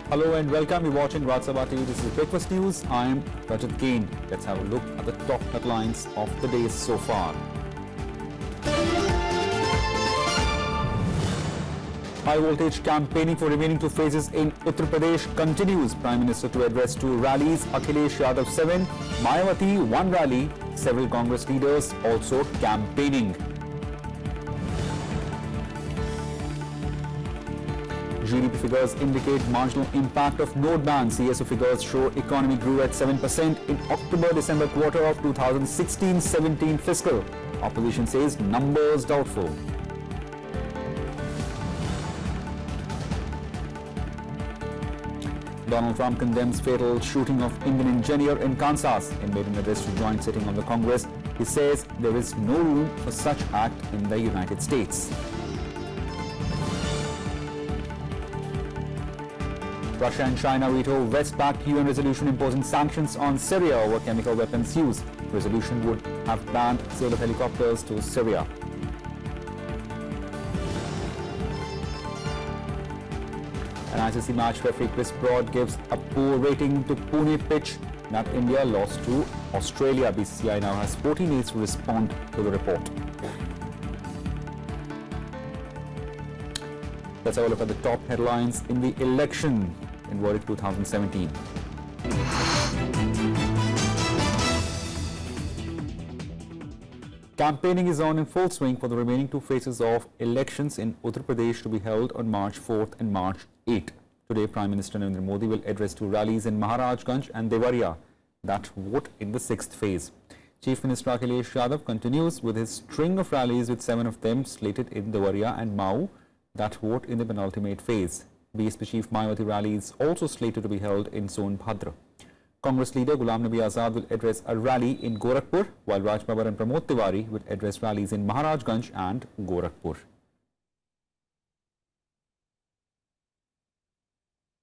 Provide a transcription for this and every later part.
Hello and welcome. You're watching Sabha TV. This is Breakfast News. I am Rajya. Let's have a look at the top headlines of the day so far. High voltage campaigning for remaining two phases in Uttar Pradesh continues. Prime Minister to address two rallies. Akhilesh Yadav 7, Mayawati 1 rally. Several Congress leaders also campaigning. GDP figures indicate marginal impact of note ban. CSO figures show economy grew at 7% in October-December quarter of 2016-17 fiscal. Opposition says numbers doubtful. Donald Trump condemns fatal shooting of Indian engineer in Kansas. In made an address to joint sitting of the Congress, he says there is no room for such act in the United States. Russia and China veto West-backed UN resolution imposing sanctions on Syria over chemical weapons use. Resolution would have banned sale of helicopters to Syria. An ICC match referee Chris Broad gives a poor rating to Pune pitch that India lost to Australia. BCCI now has 14 days to respond to the report. Let's have a look at the top headlines in the election in verdict 2017. Campaigning is on in full swing for the remaining two phases of elections in Uttar Pradesh to be held on March 4th and March 8th. Today, Prime Minister Narendra Modi will address two rallies in Maharajganj and Devariya that vote in the sixth phase. Chief Minister Akhilesh Yadav continues with his string of rallies, with 7 of them slated in Devariya and Mau that vote in the penultimate phase. BSP Chief Mayawati rally is also slated to be held in Sonbhadra. Congress leader Ghulam Nabi Azad will address a rally in Gorakhpur, while Raj Babar and Pramod Tiwari will address rallies in Maharajganj and Gorakhpur.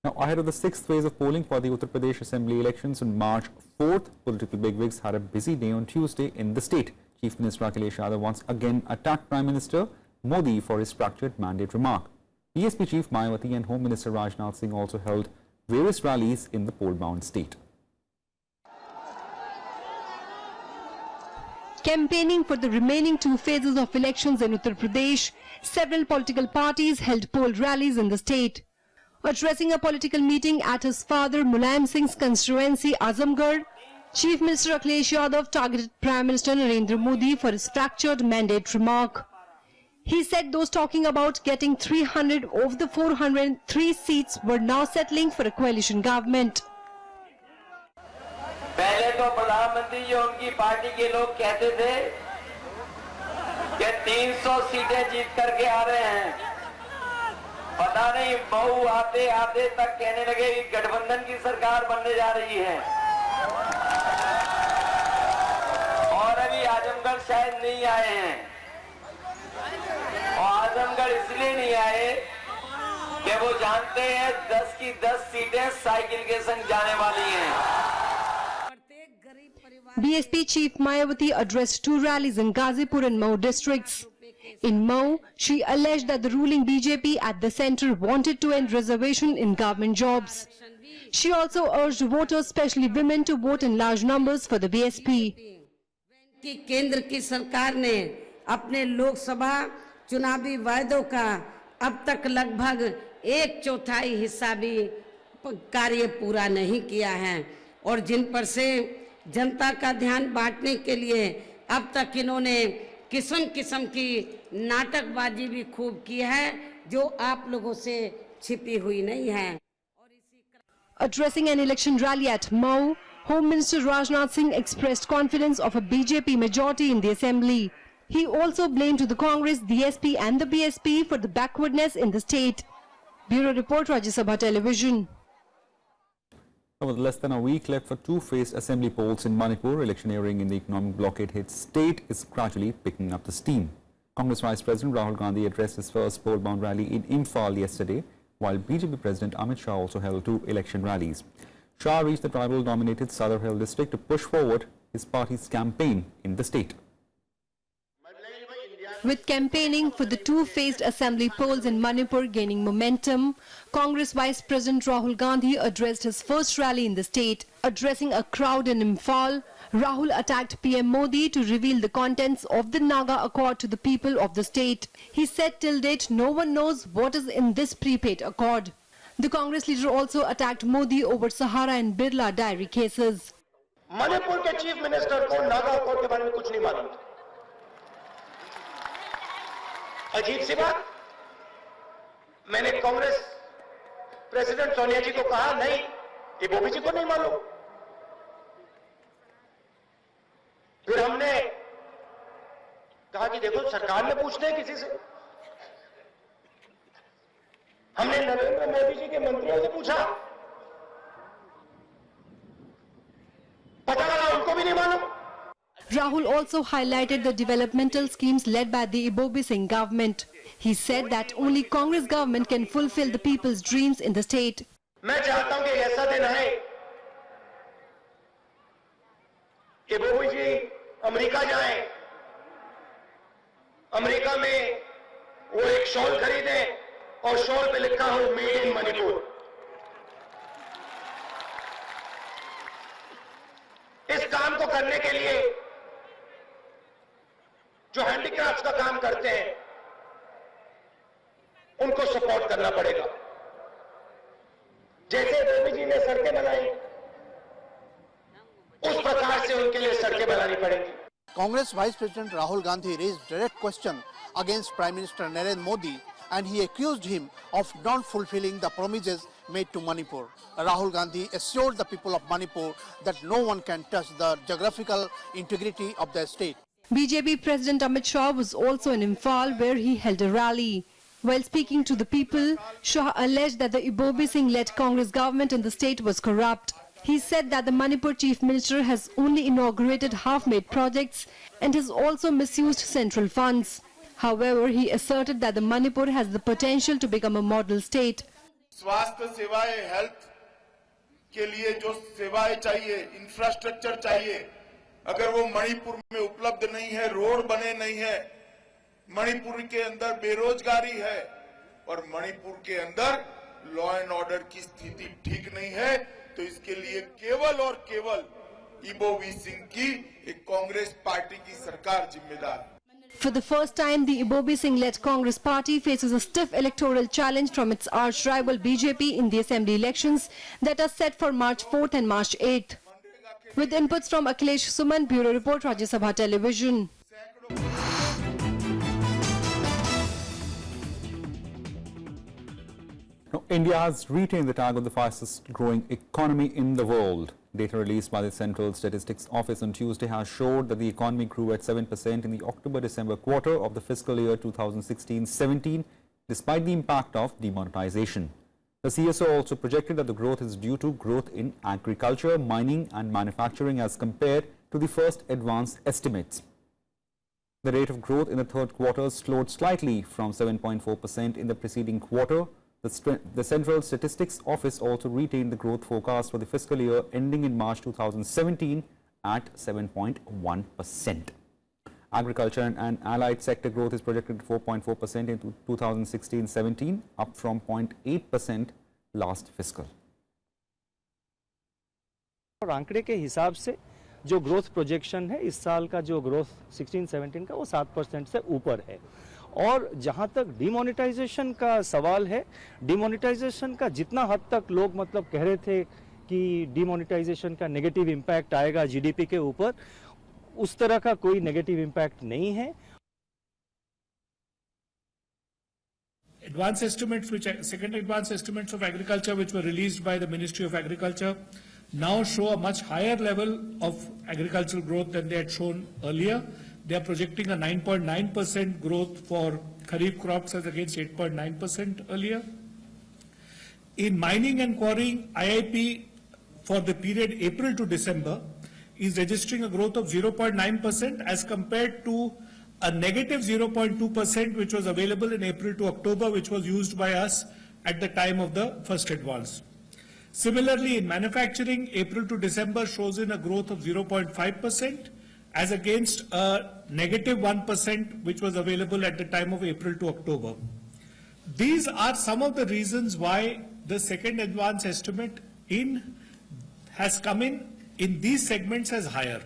Now, ahead of the sixth phase of polling for the Uttar Pradesh Assembly elections on March 4th, political bigwigs had a busy day on Tuesday in the state. Chief Minister Akhilesh Yadav once again attacked Prime Minister Modi for his fractured mandate remark. BSP Chief Mayawati and Home Minister Rajnath Singh also held various rallies in the poll-bound state. Campaigning for the remaining two phases of elections in Uttar Pradesh, several political parties held poll rallies in the state. Addressing a political meeting at his father Mulayam Singh's constituency Azamgarh, Chief Minister Akhilesh Yadav targeted Prime Minister Narendra Modi for his fractured mandate remark. He said those talking about getting 300 of the 403 seats were now settling for a coalition government. पहले तो प्रधानमंत्री जी उनकी party के लोग कहते थे कि 300 सीटें जीत करके आ रहे हैं। पता नहीं बहु आते आते तक कहने लगे कि गठबंधन की सरकार बनने जा रही है। और अभी आजमगढ़ शायद नहीं आए हैं। और आजमगढ़ इसलिए नहीं आए कि वो जानते हैं 10 की 10 सीटें साइकिल के संग जाने वाली हैं। BSP Chief Mayawati addressed two rallies in Ghazipur and Mau districts. In Mau, she alleged that the ruling BJP at the centre wanted to end reservation in government jobs. She also urged voters, especially women, to vote in large numbers for the BSP. कि केंद्र की सरकार ने अपने लोकसभा चुनावी वायदों का अब तक लगभग 1/4 हिस्सा भी कार्य पूरा नहीं किया है और जिन पर से जनता का ध्यान बांटने के लिए अब तक इन्होंने किस्म किस्म की नाटकबाजी भी खूब की है जो आप लोगों से छिपी हुई नहीं है। Addressing an election rally at Mau, Home Minister Rajnath Singh expressed confidence of a BJP majority in the assembly. He also blamed the Congress, the SP and the BSP for the backwardness in the state. Bureau Report, Rajya Sabha Television. With less than a week left for two-phase assembly polls in Manipur, electioneering in the economic blockade-hit state is gradually picking up the steam. Congress Vice President Rahul Gandhi addressed his first poll-bound rally in Imphal yesterday, while BJP President Amit Shah also held two election rallies. Shah reached the tribal-dominated Sadar Hill district to push forward his party's campaign in the state. With campaigning for the two-phased assembly polls in Manipur gaining momentum, Congress Vice President Rahul Gandhi addressed his first rally in the state. Addressing a crowd in Imphal, Rahul attacked PM Modi to reveal the contents of the Naga Accord to the people of the state. He said till date no one knows what is in this prepaid accord. The Congress leader also attacked Modi over Sahara and Birla dairy cases. Manipur के chief minister को Naga accord के बारे में कुछ नहीं मालूम। अजीब सी बात। मैंने कांग्रेस प्रेसिडेंट सोनिया जी को कहा नहीं, ये बोबी जी को नहीं मालूम। फिर हमने कहा कि देखो सरकार में पूछते हैं किसी से। हमने नरेंद्र मोदी जी के मंत्रियों से पूछा, पता लगा उनको भी नहीं मालूम। Rahul also highlighted the developmental schemes led by the Ibobi Singh government. He said that only Congress government can fulfill the people's dreams in the state. मैं चाहता हूं कि ऐसा दिन आए कि इबोबी जी अमेरिका जाएं, अमेरिका में वो एक शॉल खरीदें और शॉल पे लिखा हो मेड इन मणिपुर। इस काम को करने के लिए जो हैंडीक्राफ्ट का काम करते हैं उनको सपोर्ट करना पड़ेगा। जैसे मोदी जी ने सड़कें बनाई उस प्रकार से उनके लिए सड़कें बनानी पड़ेंगी। Congress Vice President Rahul Gandhi raised direct question against Prime Minister Narendra Modi and he accused him of not fulfilling the promises made to Manipur. Rahul Gandhi assured the people of Manipur that no one can touch the geographical integrity of their state. BJP President Amit Shah was also in Imphal where he held a rally. While speaking to the people, Shah alleged that the Ibobi Singh-led Congress government in the state was corrupt. He said that the Manipur Chief Minister has only inaugurated half-made projects and has also misused central funds. However, he asserted that the Manipur has the potential to become a model state. स्वास्थ्य सेवाएं, health के लिए जो सेवाएं चाहिए, infrastructure चाहिए, अगर वो मणिपुर में उपलब्ध नहीं है, रोड बने नहीं है, मणिपुर के अंदर बेरोजगारी है और मणिपुर के अंदर लॉ एंड ऑर्डर की स्थिति ठीक नहीं है, तो इसके लिए केवल और केवल इबोबी सिंह की एक कांग्रेस पार्टी की सरकार जिम्मेदार है। For the first time, the Ibobi Singh-led Congress party faces a stiff electoral challenge from its arch-rival BJP in the assembly elections that are set for March 4th and March 8th. With inputs from Akhilesh Suman, Bureau Report, Rajya Sabha Television. Now, India has retained the tag of the fastest growing economy in the world. Data released by the Central Statistics Office on Tuesday has showed that the economy grew at 7% in the October-December quarter of the fiscal year 2016-17, despite the impact of demonetization. The CSO also projected that the growth is due to growth in agriculture, mining and manufacturing as compared to the first advanced estimates. The rate of growth in the third quarter slowed slightly from 7.4% in the preceding quarter. The Central Statistics Office also retained the growth forecast for the fiscal year ending in March 2017 at 7.1%. Agriculture and allied sector growth is projected at 4.4% in 2016-17, up from 0.8% last fiscal. और आंकड़े के हिसाब से जो growth projection है इस साल का जो ग्रोथ 16-17 का वो 7% से ऊपर है। और जहां तक डिमोनेटाइजेशन का सवाल है, डिमोनेटाइजेशन का जितना हद तक लोग मतलब कह रहे थे कि डिमोनेटाइजेशन का नेगेटिव इम्पैक्ट आएगा जीडीपी के ऊपर, उस तरह का कोई नेगेटिव इम्पैक्ट नहीं है। Advanced estimates, second advanced estimates of agriculture which were released by the Ministry of Agriculture now show a much higher level of agricultural growth than they had shown earlier. They are projecting a 9.9% growth for Kharif crops as against 8.9% earlier. In mining and quarrying, IIP for the period April to December is registering a growth of 0.9% as compared to a negative 0.2% which was available in April to October, which was used by us at the time of the first advance. Similarly, in manufacturing, April to December shows in a growth of 0.5% as against a negative 1% which was available at the time of April to October. These are some of the reasons why the second advance estimate has come in these segments as higher.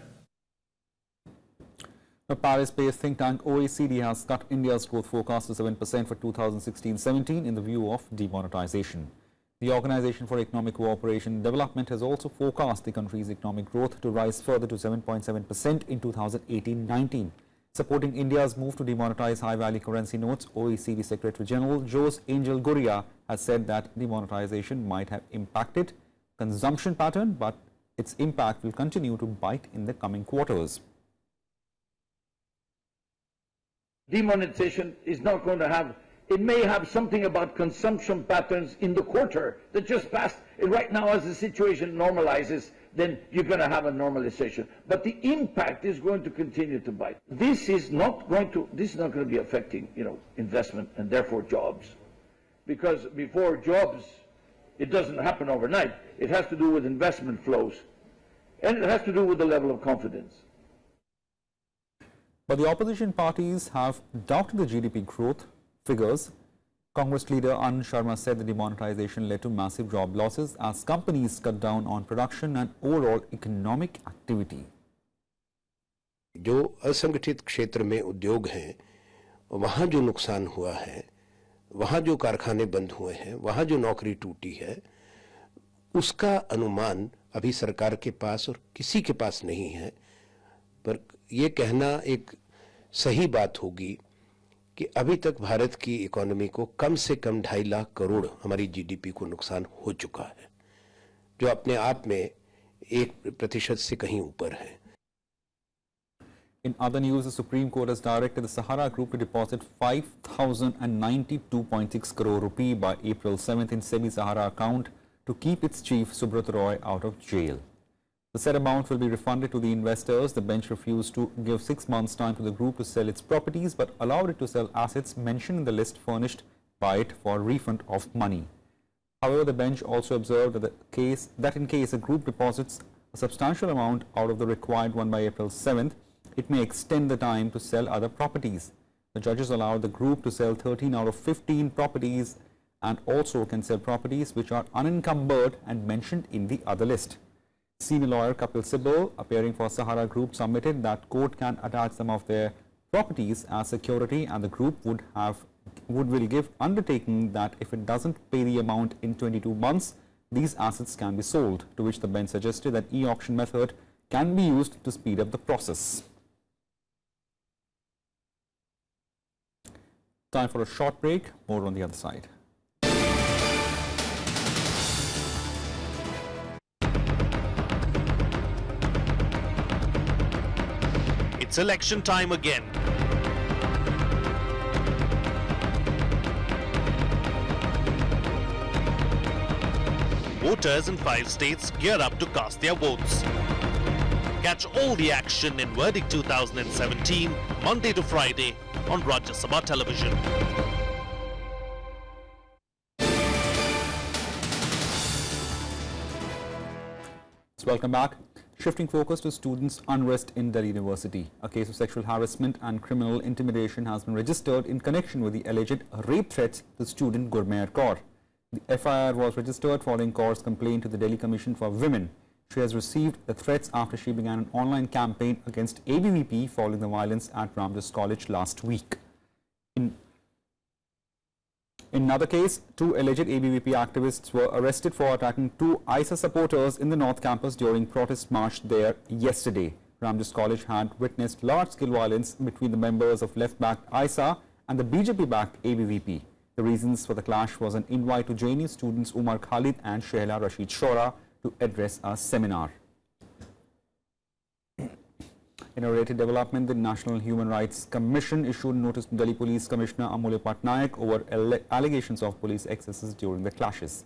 The Paris-based think tank OECD has cut India's growth forecast to 7% for 2016-17 in the view of demonetization. The Organization for Economic Cooperation and Development has also forecast the country's economic growth to rise further to 7.7% in 2018-19. Supporting India's move to demonetize high-value currency notes, OECD Secretary General Jose Angel Gurria has said that demonetization might have impacted consumption pattern, but its impact will continue to bite in the coming quarters. Demonetization is not going to have, it may have something about consumption patterns in the quarter that just passed. And right now, as the situation normalizes, then you're going to have a normalization. But the impact is going to continue to bite. This is not going to be affecting, investment and therefore jobs. Because before jobs, it doesn't happen overnight. It has to do with investment flows. And it has to do with the level of confidence. But the opposition parties have doubted the GDP growth figures. Congress leader Anand Sharma said the demonetization led to massive job losses as companies cut down on production and overall economic activity. जो असंगठित क्षेत्र में उद्योग हैं, वहाँ जो नुकसान हुआ है, वहाँ जो कारखाने बंद हुए हैं, वहाँ जो नौकरी टूटी है, उसका अनुमान अभी सरकार के पास और किसी के पास नहीं है। पर ये कहना एक सही बात होगी कि अभी तक भारत की इकोनॉमी को कम से कम 2.5 लाख करोड़ हमारी जीडीपी को नुकसान हो चुका है, जो अपने आप में 1% से कहीं ऊपर है। In other news, the Supreme Court has directed the Sahara Group to deposit 5,092.6 crore rupee by April 7th in Semi-Sahara account to keep its chief Subrat Roy out of jail. The said amount will be refunded to the investors. The bench refused to give 6 months' time to the group to sell its properties, but allowed it to sell assets mentioned in the list furnished by it for refund of money. However, the bench also observed that in case a group deposits a substantial amount out of the required one by April 7th, it may extend the time to sell other properties. The judges allowed the group to sell 13 out of 15 properties and also can sell properties which are unencumbered and mentioned in the other list. Senior lawyer Kapil Sibal, appearing for Sahara Group, submitted that court can attach some of their properties as security, and the group will give undertaking that if it doesn't pay the amount in 22 months, these assets can be sold, to which the bench suggested that e-auction method can be used to speed up the process. Time for a short break, more on the other side. It's election time again. Voters in 5 states gear up to cast their votes. Catch all the action in Verdict 2017, Monday to Friday on Rajya Sabha television. Welcome back. Shifting focus to students' unrest in Delhi University. A case of sexual harassment and criminal intimidation has been registered in connection with the alleged rape threats to student Gurmeer Kaur. The FIR was registered following Kaur's complaint to the Delhi Commission for Women. She has received the threats after she began an online campaign against ABVP following the violence at Rajya College last week. In another case, 2 alleged ABVP activists were arrested for attacking 2 ISA supporters in the North Campus during protest march there yesterday. Rajya College had witnessed large-scale violence between the members of left-backed ISA and the BJP-backed ABVP. The reasons for the clash was an invite to JNU students Umar Khalid and Shehla Rashid Shora to address a seminar. In a related development, the National Human Rights Commission issued notice to Delhi Police Commissioner Amulya Patnaik over allegations of police excesses during the clashes.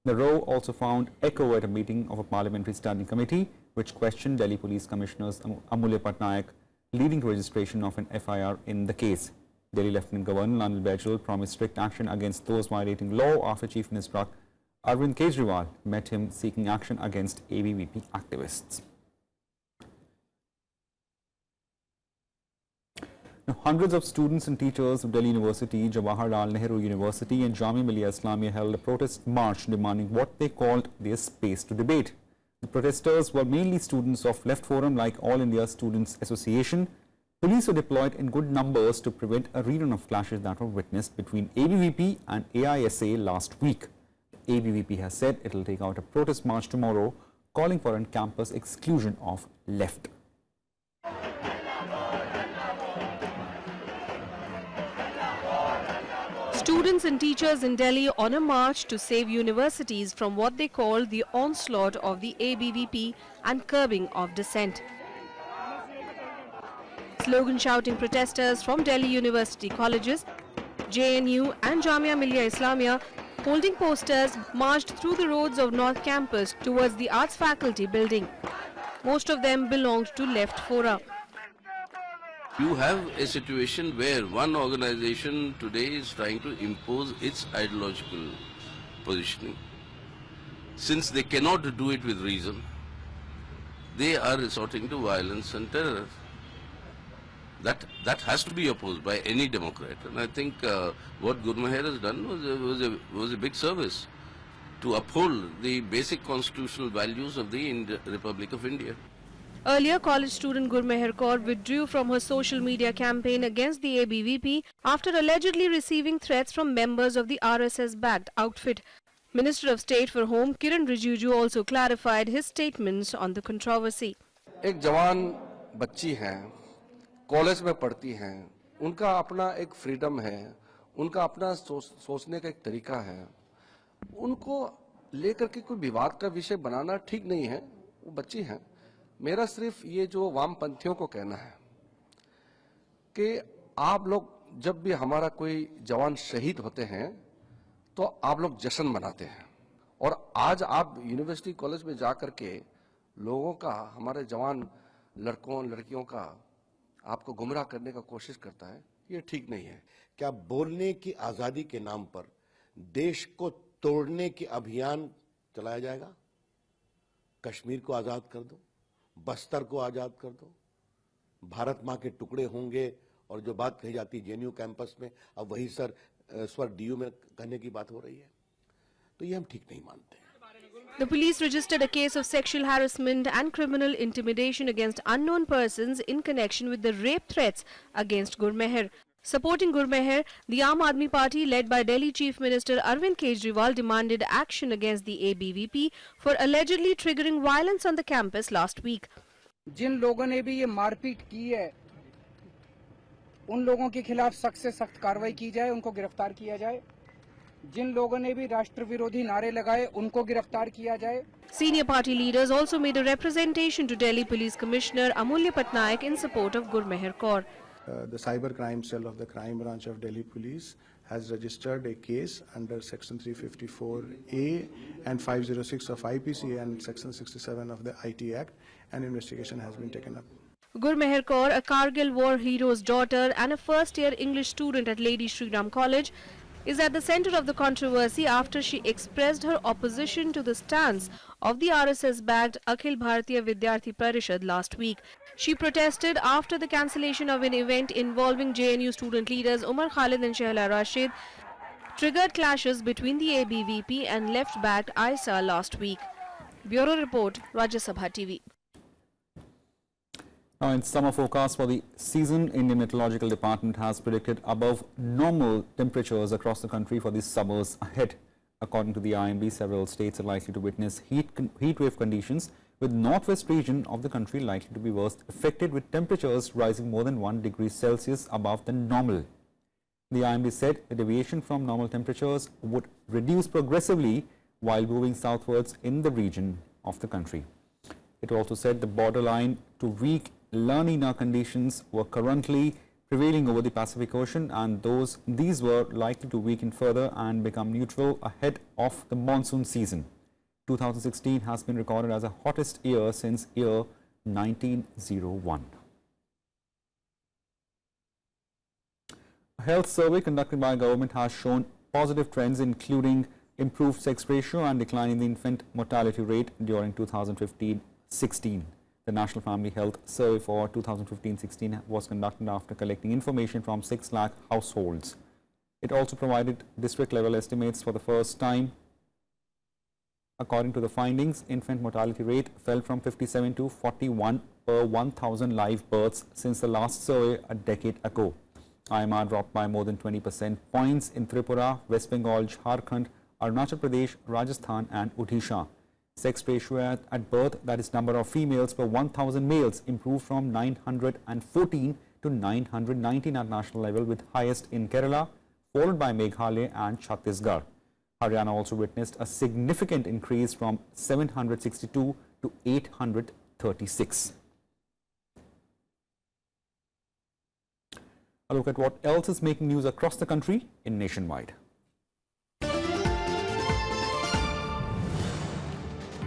The row also found echo at a meeting of a parliamentary standing committee, which questioned Delhi Police Commissioners Amulya Patnaik, leading to registration of an FIR in the case. Delhi Lieutenant Governor Anil Baijal promised strict action against those violating law after Chief Minister Arvind Kejriwal met him seeking action against ABVP activists. Now, hundreds of students and teachers of Delhi University, Jawaharlal Nehru University and Jamia Millia Islamia held a protest march demanding what they called their space to debate. The protesters were mainly students of Left Forum like All India Students Association. Police were deployed in good numbers to prevent a rerun of clashes that were witnessed between ABVP and AISA last week. The ABVP has said it will take out a protest march tomorrow, calling for on-campus exclusion of left. Students and teachers in Delhi on a march to save universities from what they call the onslaught of the ABVP and curbing of dissent. Slogan-shouting protesters from Delhi University colleges, JNU and Jamia Millia Islamia holding posters marched through the roads of North Campus towards the Arts Faculty building. Most of them belonged to Left Fora. You have a situation where one organization today is trying to impose its ideological positioning. Since they cannot do it with reason, they are resorting to violence and terror. That has to be opposed by any Democrat. And I think what Gurmeher has done was a big service to uphold the basic constitutional values of the Republic of India. Earlier, college student Gurmeher Kaur withdrew from her social media campaign against the ABVP after allegedly receiving threats from members of the RSS-backed outfit. Minister of State for Home Kiran Rijiju also clarified his statements on the controversy. एक जवान बच्ची हैं, college में पढ़ती हैं, उनका अपना एक फ्रीडम है, उनका अपना सोचने का एक तरीका है, उनको लेकर के कोई विवाद का विषय बनाना ठीक नहीं है, वो बच्ची हैं। मेरा सिर्फ ये जो वामपंथियों को कहना है कि आप लोग जब भी हमारा कोई जवान शहीद होते हैं तो आप लोग जश्न मनाते हैं और आज आप यूनिवर्सिटी कॉलेज में जाकर के लोगों का, हमारे जवान लड़कों लड़कियों का आपको गुमराह करने का कोशिश करता है, ये ठीक नहीं है। क्या बोलने की आजादी के नाम पर देश को तोड़ने की अभियान चलाया जाएगा? कश्मीर को आजाद कर दो, बस्तर को आजाद कर दो, भारत मां के टुकड़े होंगे और जो बात कही जाती है जेएनयू कैंपस में, अब वही स्वर डीयू में कहने की बात हो रही है, तो ये हम ठीक नहीं मानते। The police registered a case of sexual harassment and criminal intimidation against unknown persons in connection with the rape threats against Gurmeher. Supporting Gurmeher, the Aam Aadmi Party led by Delhi Chief Minister Arvind Kejriwal demanded action against the ABVP for allegedly triggering violence on the campus last week. जिन लोगों ने भी ये मारपीट की है, उन लोगों के खिलाफ सख्त से सख्त कार्रवाई की जाए, उनको गिरफ्तार किया जाए। जिन लोगों ने भी राष्ट्र विरोधी नारे लगाए, उनको गिरफ्तार किया जाए। Senior party leaders also made a representation to Delhi Police Commissioner Amulya Patnaik in support of Gurmeher Kaur. The cyber crime cell of the crime branch of Delhi Police has registered a case under section 354A and 506 of IPC and section 67 of the IT Act, and investigation has been taken up. Gurmeher Kaur, a Kargil war hero's daughter and a first-year English student at Lady Shri Ram College, is at the center of the controversy after she expressed her opposition to the stance of the RSS-backed Akhil Bharatiya Vidyarthi Parishad last week. She protested after the cancellation of an event involving JNU student leaders Umar Khalid and Shehla Rashid triggered clashes between the ABVP and left-backed ISA last week. Bureau Report, Rajya Sabha TV. Now, in summer forecast for the season, Indian Meteorological Department has predicted above normal temperatures across the country for the summers ahead. According to the IMD, several states are likely to witness heat wave conditions, with northwest region of the country likely to be worst affected, with temperatures rising more than 1 degree Celsius above the normal. The IMD said the deviation from normal temperatures would reduce progressively while moving southwards in the region of the country. It also said the borderline to weak La Nina conditions were currently prevailing over the Pacific Ocean, and these were likely to weaken further and become neutral ahead of the monsoon season. 2016 has been recorded as the hottest year since year 1901. A health survey conducted by government has shown positive trends, including improved sex ratio and decline in the infant mortality rate during 2015-16. The National Family Health Survey for 2015-16 was conducted after collecting information from 6 lakh households. It also provided district-level estimates for the first time. According to the findings, infant mortality rate fell from 57 to 41 per 1,000 live births since the last survey a decade ago. IMR dropped by more than 20% points in Tripura, West Bengal, Jharkhand, Arunachal Pradesh, Rajasthan and Odisha. Sex ratio at birth, that is number of females per 1,000 males, improved from 914 to 919 at national level, with highest in Kerala, followed by Meghalaya and Chhattisgarh. Haryana also witnessed a significant increase from 762 to 836. A look at what else is making news across the country in Nationwide.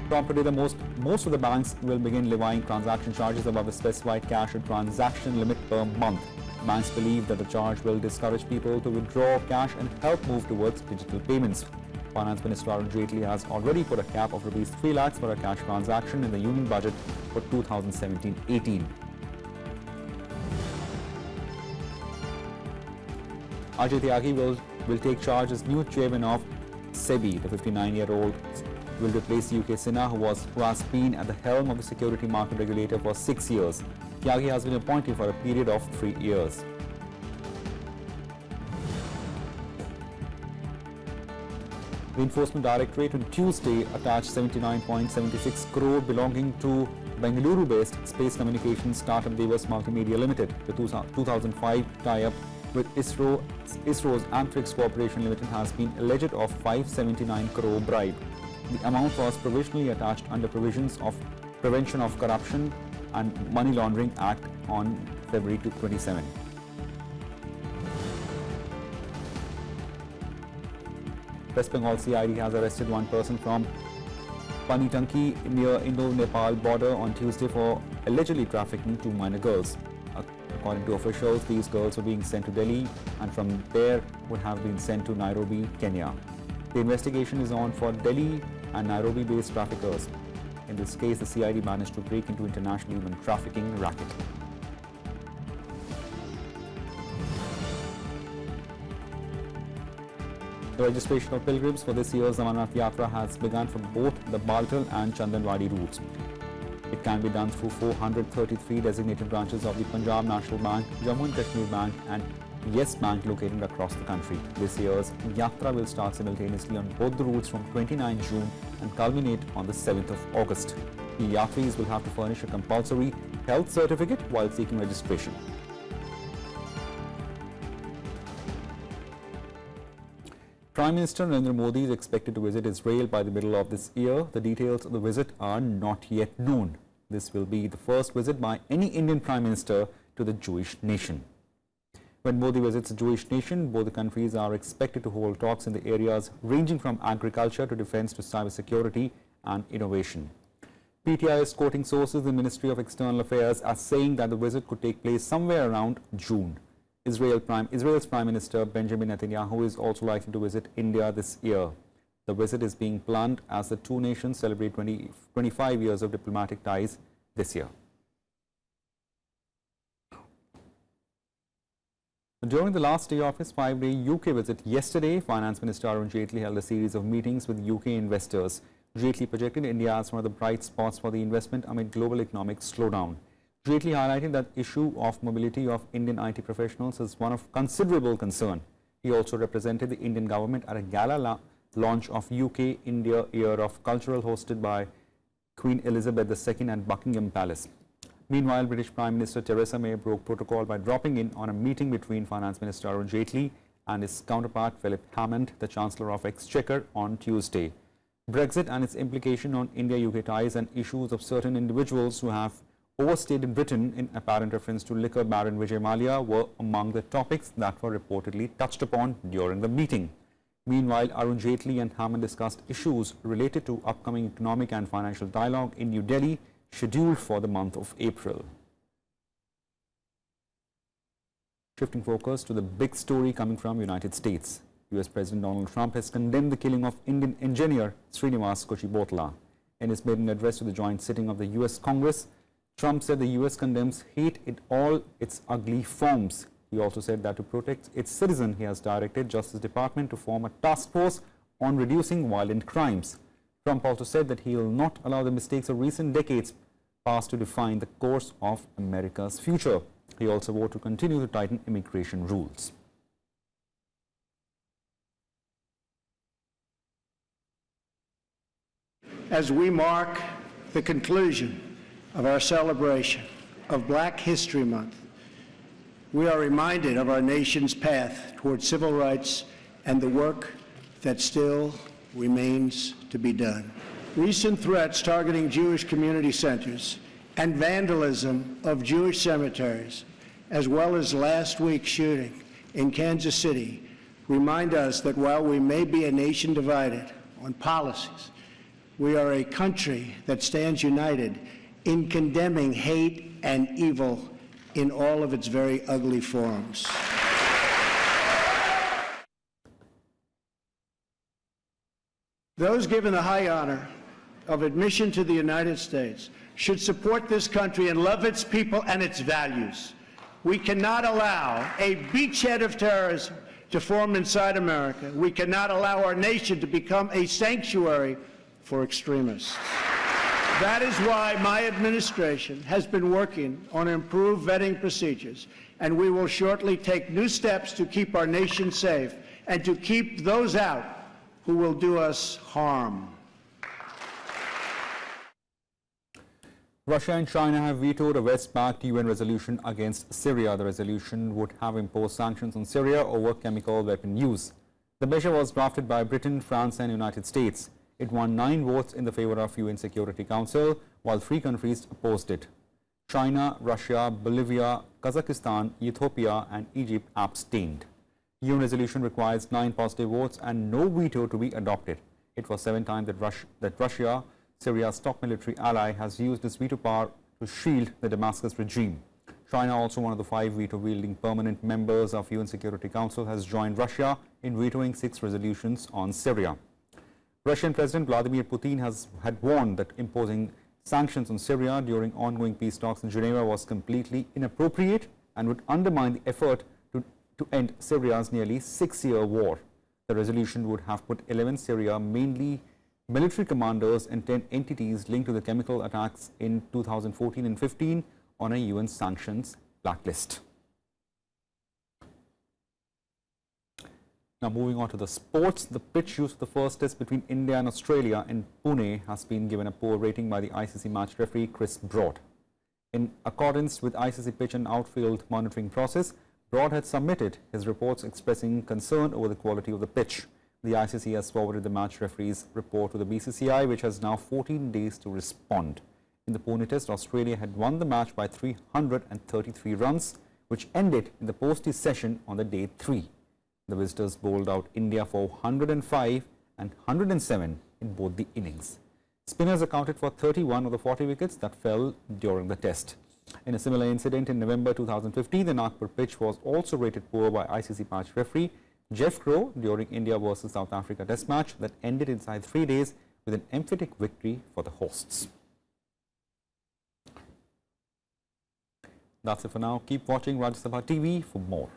From today, most of the banks will begin levying transaction charges above the specified cash and transaction limit per month. Banks believe that the charge will discourage people to withdraw cash and help move towards digital payments. Finance Minister Arun Jaitley has already put a cap of Rs 3 lakhs for a cash transaction in the union budget for 2017-18. Ajay Tyagi will take charge as new chairman of SEBI. The 59-year-old will replace UK Sinha, who has been at the helm of the security market regulator for 6 years. Tyagi has been appointed for a period of 3 years. The Enforcement Directorate on Tuesday attached 79.76 crore belonging to Bengaluru-based space communications startup Devas Multimedia Limited. The 2005 tie-up with ISRO's Antrix Corporation Limited has been alleged of 579 crore bribe. The amount was provisionally attached under provisions of Prevention of Corruption and Money Laundering Act on February 27. West Bengal CID has arrested one person from Panitanki near Indo-Nepal border on Tuesday for allegedly trafficking 2 minor girls. According to officials, these girls were being sent to Delhi and from there would have been sent to Nairobi, Kenya. The investigation is on for Delhi and Nairobi-based traffickers. In this case, the CID managed to break into international human trafficking racket. The registration of pilgrims for this year's Amarnath Yatra has begun for both the Baltal and Chandanwadi routes. It can be done through 433 designated branches of the Punjab National Bank, Jammu and Kashmir Bank and Yes Bank located across the country. This year's Yatra will start simultaneously on both the routes from 29 June and culminate on the 7th of August. The Yatris will have to furnish a compulsory health certificate while seeking registration. Prime Minister Narendra Modi is expected to visit Israel by the middle of this year. The details of the visit are not yet known. This will be the first visit by any Indian Prime Minister to the Jewish nation. When Modi visits the Jewish nation, both the countries are expected to hold talks in the areas ranging from agriculture to defense to cybersecurity and innovation. PTI is quoting sources in the Ministry of External Affairs as saying that the visit could take place somewhere around June. Israel's Prime Minister Benjamin Netanyahu is also likely to visit India this year. The visit is being planned as the two nations celebrate 25 years of diplomatic ties this year. During the last day of his 5-day UK visit yesterday, Finance Minister Arun Jaitley held a series of meetings with UK investors. Jaitley projected India as one of the bright spots for the investment amid global economic slowdown. Jaitley highlighted that issue of mobility of Indian IT professionals is one of considerable concern. He also represented the Indian government at a gala launch of UK-India Year of Cultural hosted by Queen Elizabeth II at Buckingham Palace. Meanwhile, British Prime Minister Theresa May broke protocol by dropping in on a meeting between Finance Minister Arun Jaitley and his counterpart Philip Hammond, the Chancellor of Exchequer, on Tuesday. Brexit and its implication on India-UK ties and issues of certain individuals who have overstayed in Britain in apparent reference to liquor baron Vijay Mallya were among the topics that were reportedly touched upon during the meeting. Meanwhile, Arun Jaitley and Hammond discussed issues related to upcoming economic and financial dialogue in New Delhi, scheduled for the month of April. Shifting focus to the big story coming from United States. US President Donald Trump has condemned the killing of Indian engineer Srinivas Kochibotla. In his maiden address to the joint sitting of the US Congress, Trump said the US condemns hate in all its ugly forms. He also said that to protect its citizens, he has directed Justice Department to form a task force on reducing violent crimes. Trump also said that he will not allow the mistakes of recent decades past to define the course of America's future. He also vowed to continue to tighten immigration rules. As we mark the conclusion of our celebration of Black History Month, we are reminded of our nation's path toward civil rights and the work that still remains to be done. Recent threats targeting Jewish community centers and vandalism of Jewish cemeteries, as well as last week's shooting in Kansas City, remind us that while we may be a nation divided on policies, we are a country that stands united in condemning hate and evil in all of its very ugly forms. Those given the high honor of admission to the United States should support this country and love its people and its values. We cannot allow a beachhead of terrorism to form inside America. We cannot allow our nation to become a sanctuary for extremists. That is why my administration has been working on improved vetting procedures, and we will shortly take new steps to keep our nation safe and to keep those out who will do us harm. Russia and China have vetoed a West-backed UN resolution against Syria. The resolution would have imposed sanctions on Syria over chemical weapon use. The measure was drafted by Britain, France and United States. It won 9 votes in the favor of UN Security Council, while 3 countries opposed it. China, Russia, Bolivia, Kazakhstan, Ethiopia and Egypt abstained. UN resolution requires 9 positive votes and no veto to be adopted. It was 7 times that Russia, Syria's top military ally, has used its veto power to shield the Damascus regime. China, also one of the 5 veto-wielding permanent members of UN Security Council, has joined Russia in vetoing 6 resolutions on Syria. Russian President Vladimir Putin had warned that imposing sanctions on Syria during ongoing peace talks in Geneva was completely inappropriate and would undermine the effort to end Syria's nearly 6-year war. The resolution would have put 11 Syria, mainly military commanders and 10 entities linked to the chemical attacks in 2014 and 15 on a UN sanctions blacklist. Now moving on to the sports, the pitch used for the first test between India and Australia in Pune has been given a poor rating by the ICC match referee Chris Broad. In accordance with ICC pitch and outfield monitoring process, Broad had submitted his reports expressing concern over the quality of the pitch. The ICC has forwarded the match referee's report to the BCCI, which has now 14 days to respond. In the Pune test, Australia had won the match by 333 runs, which ended in the posted session on the day 3. The visitors bowled out India for 105 and 107 in both the innings. Spinners accounted for 31 of the 40 wickets that fell during the test. In a similar incident in November 2015, the Nagpur pitch was also rated poor by ICC match referee Jeff Crow during India versus South Africa test match that ended inside 3 days with an emphatic victory for the hosts. That's it for now. Keep watching Rajya Sabha TV for more.